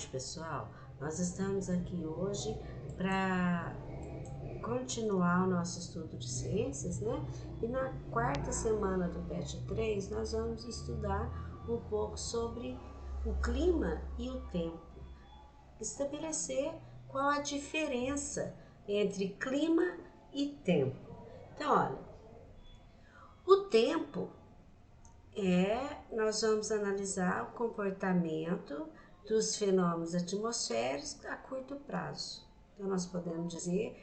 tarde, pessoal. Nós estamos aqui hoje para continuar o nosso estudo de ciências, né? E na quarta semana do PET 3 nós vamos estudar um pouco sobre o clima e o tempo. Estabelecer qual a diferença entre clima e tempo. Então, olha, o tempo nós vamos analisar o comportamento dos fenômenos atmosféricos a curto prazo. Então, nós podemos dizer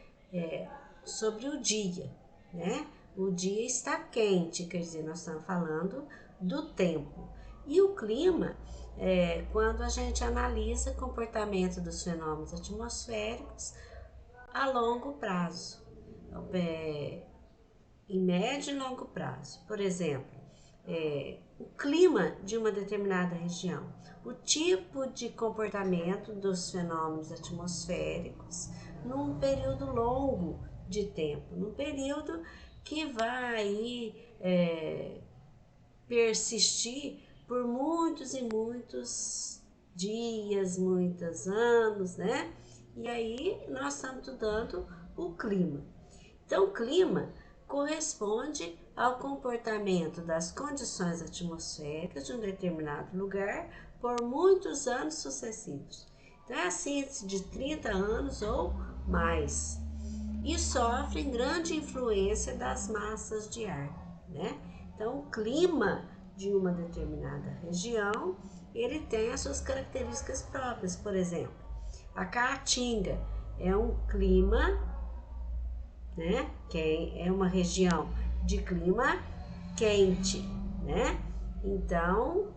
sobre o dia, né? O dia está quente, quer dizer, nós estamos falando do tempo. E o clima quando a gente analisa o comportamento dos fenômenos atmosféricos a longo prazo, em médio e longo prazo. Por exemplo, o clima de uma determinada região, o tipo de comportamento dos fenômenos atmosféricos num período longo de tempo, num período que vai persistir por muitos e muitos dias, muitos anos, né? E aí nós estamos estudando o clima. Então, o clima corresponde ao comportamento das condições atmosféricas de um determinado lugar por muitos anos sucessivos. Então, é assim, de 30 anos ou mais. E sofre grande influência das massas de ar, né? Então, o clima de uma determinada região, ele tem as suas características próprias. Por exemplo, a Caatinga é um clima, né? Que é uma região de clima quente, né? Então,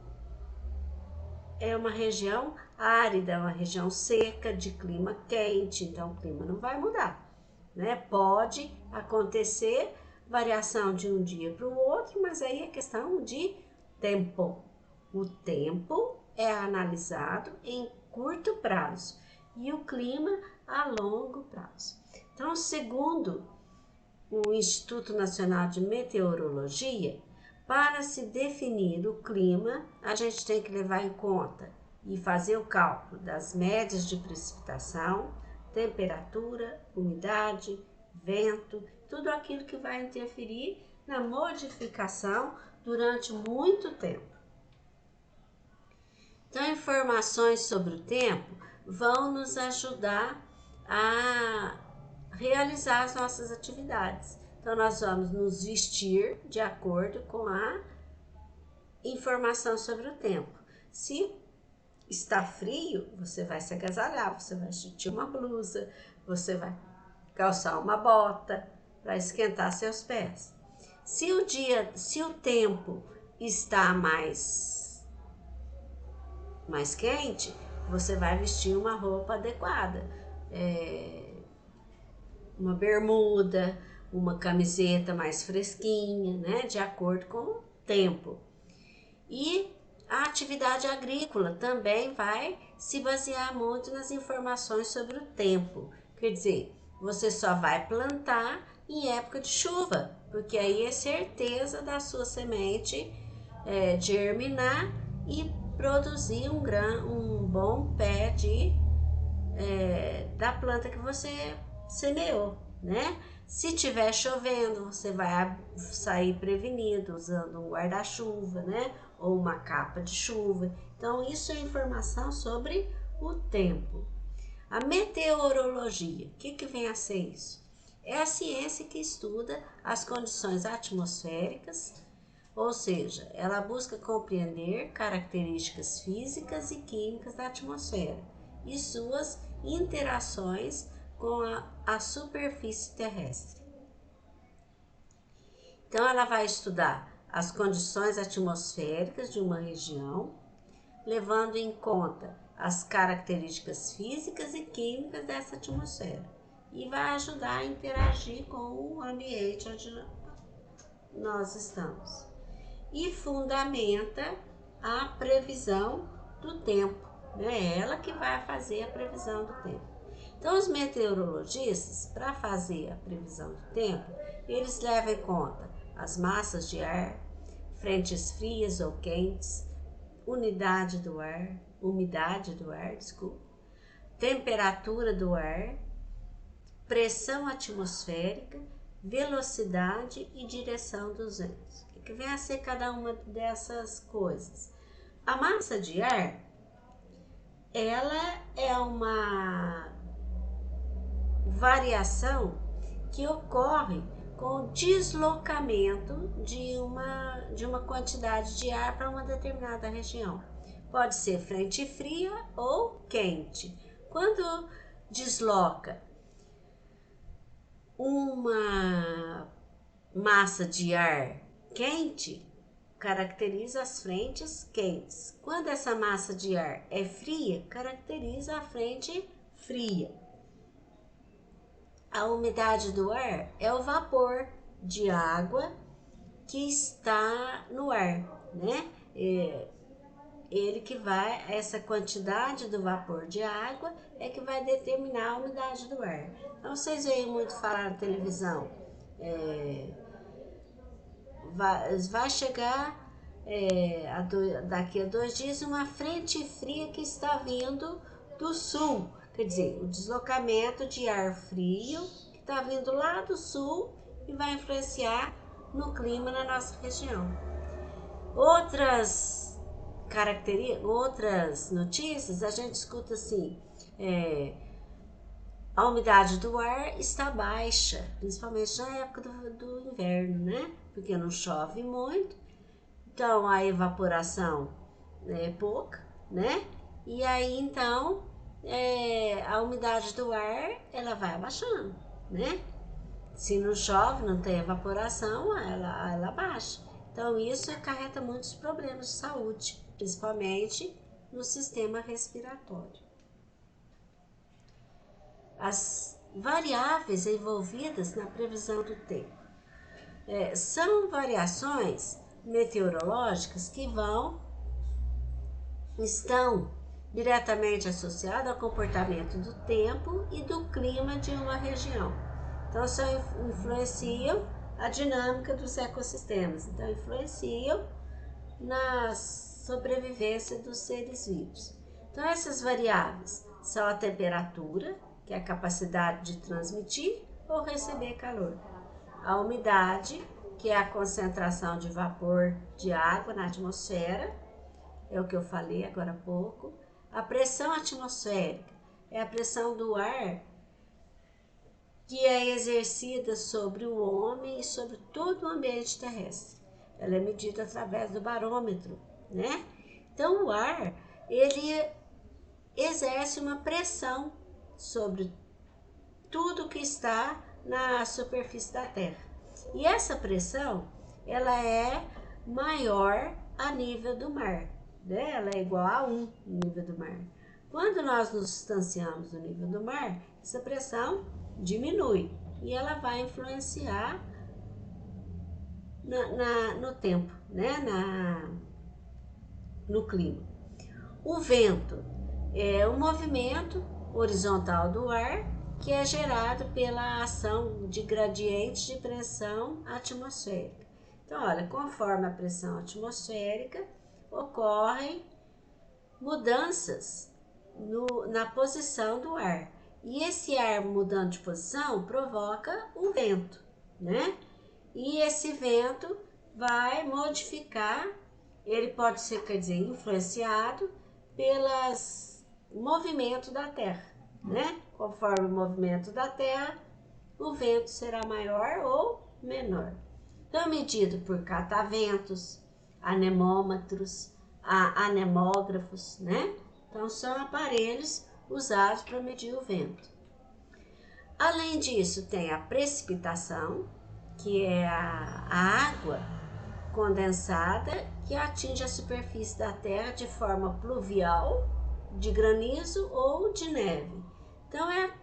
é uma região árida, uma região seca de clima quente, então o clima não vai mudar, né? Pode acontecer variação de um dia para o outro, mas aí é questão de tempo. O tempo é analisado em curto prazo e o clima a longo prazo. Então, segundo o Instituto Nacional de Meteorologia, para se definir o clima, a gente tem que levar em conta e fazer o cálculo das médias de precipitação, temperatura, umidade, vento, tudo aquilo que vai interferir na modificação durante muito tempo. Então, informações sobre o tempo vão nos ajudar a realizar as nossas atividades. Então, nós vamos nos vestir de acordo com a informação sobre o tempo. Se está frio, você vai se agasalhar, você vai vestir uma blusa, você vai calçar uma bota para esquentar seus pés. Se o tempo está mais quente, você vai vestir uma roupa adequada, uma bermuda, uma camiseta mais fresquinha, né, de acordo com o tempo. E a atividade agrícola também vai se basear muito nas informações sobre o tempo. Quer dizer, você só vai plantar em época de chuva, porque aí é certeza da sua semente germinar e produzir um bom pé da planta que você semeou, né? Se tiver chovendo, você vai sair prevenido usando um guarda-chuva, né? Ou uma capa de chuva. Então, isso é informação sobre o tempo. A meteorologia, o que vem a ser isso? É a ciência que estuda as condições atmosféricas, ou seja, ela busca compreender características físicas e químicas da atmosfera e suas interações com a superfície terrestre. Então, ela vai estudar as condições atmosféricas de uma região, levando em conta as características físicas e químicas dessa atmosfera e vai ajudar a interagir com o ambiente onde nós estamos. E fundamenta a previsão do tempo, né? É ela que vai fazer a previsão do tempo. Então, os meteorologistas, para fazer a previsão do tempo, eles levam em conta as massas de ar, frentes frias ou quentes, umidade do ar, umidade do ar, desculpa, temperatura do ar, pressão atmosférica, velocidade e direção dos ventos. O que vem a ser cada uma dessas coisas? A massa de ar, ela é uma variação que ocorre com o deslocamento de uma quantidade de ar para uma determinada região. Pode ser frente fria ou quente. Quando desloca uma massa de ar quente, caracteriza as frentes quentes. Quando essa massa de ar é fria, caracteriza a frente fria. A umidade do ar é o vapor de água que está no ar, né? Ele que vai, essa quantidade do vapor de água é que vai determinar a umidade do ar. Então, vocês veem muito falar na televisão, vai chegar daqui a 2 dias uma frente fria que está vindo do sul. Quer dizer, o deslocamento de ar frio que está vindo lá do sul e vai influenciar no clima na nossa região. Outras notícias, a gente escuta assim, a umidade do ar está baixa, principalmente na época do inverno, né? Porque não chove muito, então a evaporação é pouca, né? E aí então a umidade do ar ela vai abaixando, né? Se não chove, não tem evaporação, ela baixa. Então isso acarreta muitos problemas de saúde, principalmente no sistema respiratório. As variáveis envolvidas na previsão do tempo são variações meteorológicas que estão diretamente associadas ao comportamento do tempo e do clima de uma região. Então, isso influenciam a dinâmica dos ecossistemas, então influenciam na sobrevivência dos seres vivos. Então, essas variáveis são a temperatura, que é a capacidade de transmitir ou receber calor, a umidade, que é a concentração de vapor de água na atmosfera, é o que eu falei agora há pouco, a pressão atmosférica, é a pressão do ar que é exercida sobre o homem e sobre todo o ambiente terrestre. Ela é medida através do barômetro, né? Então, o ar, ele exerce uma pressão sobre tudo que está na superfície da Terra. E essa pressão, ela é maior a nível do mar, né? Ela é igual a 1 no nível do mar. Quando nós nos distanciamos do nível do mar, essa pressão diminui e ela vai influenciar no tempo, né? No clima. O vento é o movimento horizontal do ar que é gerado pela ação de gradientes de pressão atmosférica. Então, olha, conforme a pressão atmosférica, ocorrem mudanças na posição do ar. E esse ar mudando de posição provoca o vento, né? E esse vento vai modificar, ele pode ser, quer dizer, influenciado pelos movimentos da Terra, né? Conforme o movimento da Terra, o vento será maior ou menor. Então, medido por cataventos, anemômetros, anemógrafos, né? Então, são aparelhos usados para medir o vento. Além disso, tem a precipitação, que é a água condensada que atinge a superfície da Terra de forma pluvial, de granizo ou de neve. Então, é a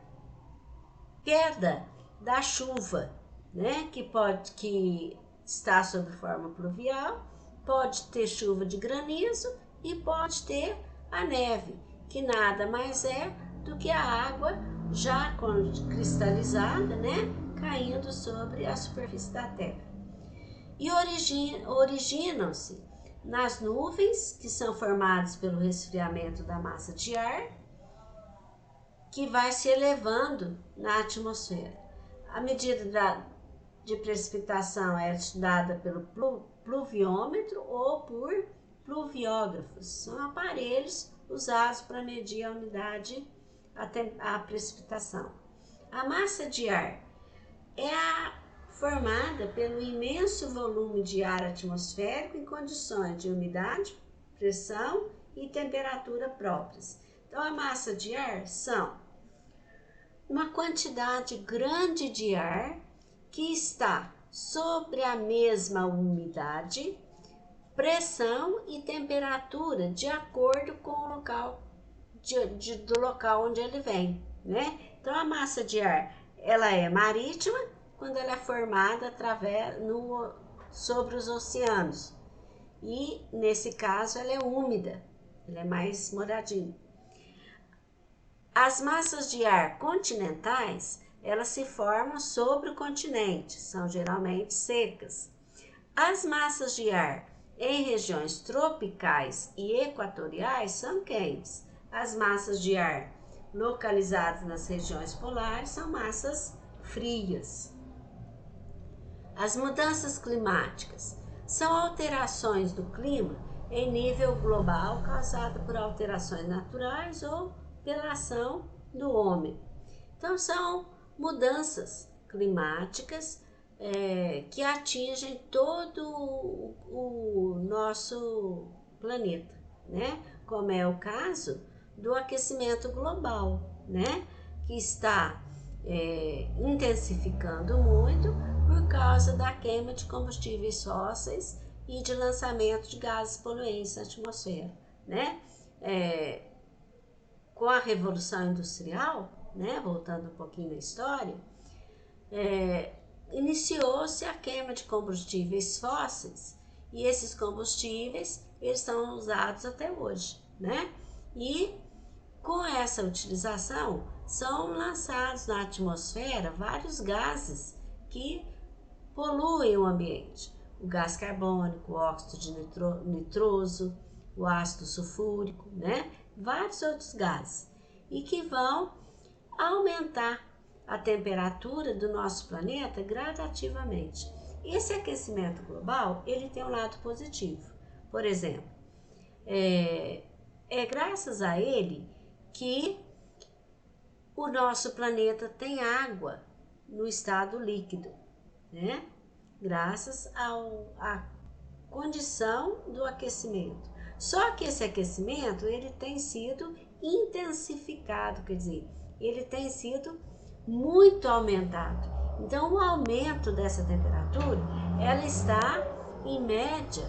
queda da chuva, né? Que está sob forma pluvial, pode ter chuva de granizo e pode ter a neve, que nada mais é do que a água já cristalizada, né, caindo sobre a superfície da Terra. E originam-se nas nuvens, que são formadas pelo resfriamento da massa de ar, que vai se elevando na atmosfera. A medida de precipitação é estudada pelo pluviômetro ou por pluviógrafos. São aparelhos usados para medir a umidade, a precipitação. A massa de ar é formada pelo imenso volume de ar atmosférico em condições de umidade, pressão e temperatura próprias. Então, a massa de ar são uma quantidade grande de ar que está sobre a mesma umidade, pressão e temperatura de acordo com o local do local onde ele vem, né? Então, a massa de ar, ela é marítima quando ela é formada sobre os oceanos. E, nesse caso, ela é úmida, ela é mais molhadinha. As massas de ar continentais, elas se formam sobre o continente, são geralmente secas. As massas de ar em regiões tropicais e equatoriais são quentes. As massas de ar localizadas nas regiões polares são massas frias. As mudanças climáticas são alterações do clima em nível global causadas por alterações naturais ou pela ação do homem. Então, são mudanças climáticas que atingem todo o nosso planeta, né? Como é o caso do aquecimento global, né? Que está intensificando muito por causa da queima de combustíveis fósseis e de lançamento de gases poluentes na atmosfera, né? Com a Revolução Industrial, né? Voltando um pouquinho na história, iniciou-se a queima de combustíveis fósseis e esses combustíveis eles são usados até hoje, né? E com essa utilização são lançados na atmosfera vários gases que poluem o ambiente. O gás carbônico, o óxido de nitroso, o ácido sulfúrico, né? Vários outros gases e que vão aumentar a temperatura do nosso planeta gradativamente. Esse aquecimento global, ele tem um lado positivo. Por exemplo, é graças a ele que o nosso planeta tem água no estado líquido, né? Graças à condição do aquecimento. Só que esse aquecimento, ele tem sido intensificado, quer dizer, ele tem sido muito aumentado. Então, o aumento dessa temperatura, ela está, em média,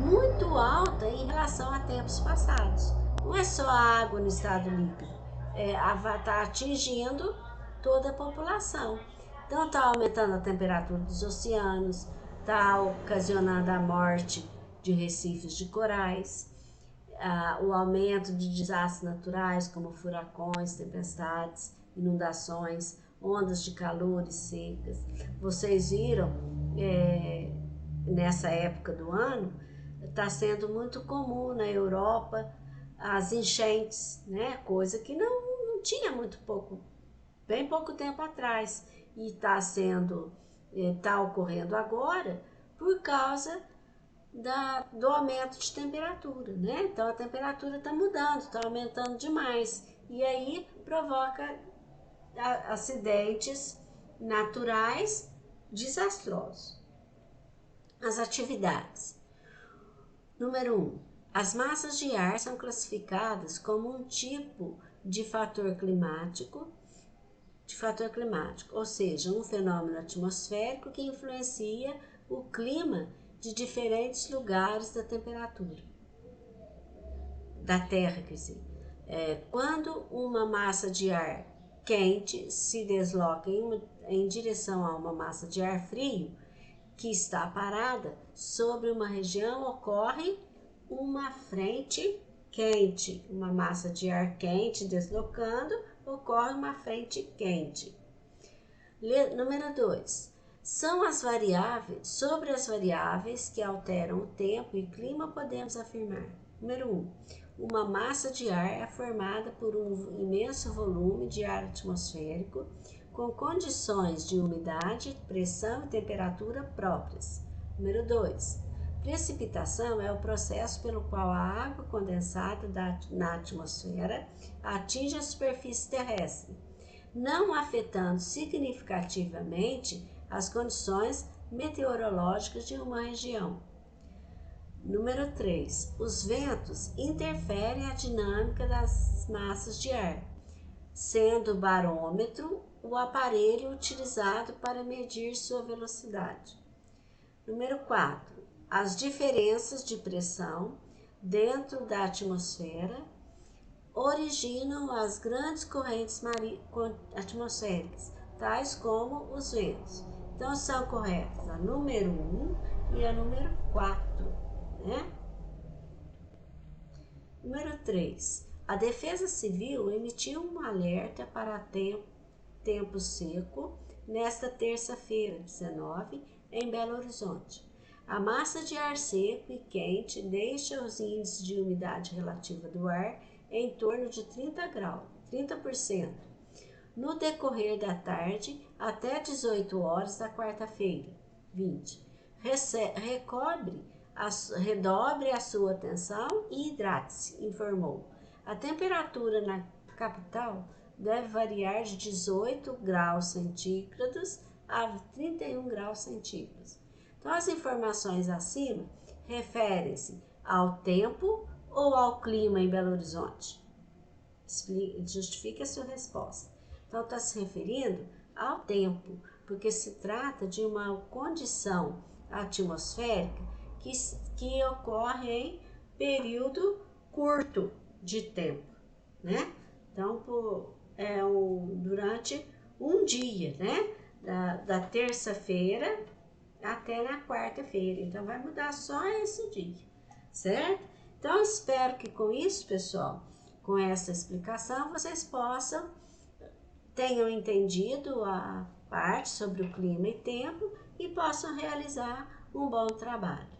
muito alta em relação a tempos passados. Não é só a água no estado líquido, está atingindo toda a população. Então, está aumentando a temperatura dos oceanos, está ocasionando a morte de recifes de corais, o aumento de desastres naturais como furacões, tempestades, inundações, ondas de calor e secas. Vocês viram, nessa época do ano, está sendo muito comum na Europa as enchentes, né? Coisa que não tinha bem pouco tempo atrás. E está ocorrendo agora por causa do aumento de temperatura, né? Então a temperatura está mudando, está aumentando demais e aí provoca acidentes naturais desastrosos. As atividades. Número 1. As massas de ar são classificadas como um tipo de fator climático, ou seja, um fenômeno atmosférico que influencia o clima de diferentes lugares da temperatura da Terra, quer dizer. Quando uma massa de ar quente se desloca em direção a uma massa de ar frio que está parada sobre uma região, ocorre uma frente quente. Uma massa de ar quente deslocando, ocorre uma frente quente. Número 2. Sobre as variáveis que alteram o tempo e clima, podemos afirmar. Número 1. Uma massa de ar é formada por um imenso volume de ar atmosférico com condições de umidade, pressão e temperatura próprias. Número 2. Precipitação é o processo pelo qual a água condensada na atmosfera atinge a superfície terrestre, não afetando significativamente as condições meteorológicas de uma região. Número 3. Os ventos interferem a dinâmica das massas de ar, sendo o barômetro o aparelho utilizado para medir sua velocidade. Número 4. As diferenças de pressão dentro da atmosfera originam as grandes correntes atmosféricas, tais como os ventos. Então, são corretas a número 1 e a número 4, né? Número 3. A Defesa Civil emitiu um alerta para tempo seco nesta terça-feira, 19, em Belo Horizonte. A massa de ar seco e quente deixa os índices de umidade relativa do ar em torno de 30%, no decorrer da tarde até 18 horas da quarta-feira, 20. Redobre a sua atenção e hidrate-se, informou. A temperatura na capital deve variar de 18 graus centígrados a 31 graus centígrados. Então, as informações acima referem-se ao tempo ou ao clima em Belo Horizonte? Justifique a sua resposta. Então, está se referindo ao tempo, porque se trata de uma condição atmosférica que ocorre em período curto de tempo, né? Então, durante um dia, né? Da terça-feira até na quarta-feira. Então, vai mudar só esse dia, certo? Então, espero que com isso, pessoal, com essa explicação, vocês tenham entendido a parte sobre o clima e tempo e possam realizar um bom trabalho.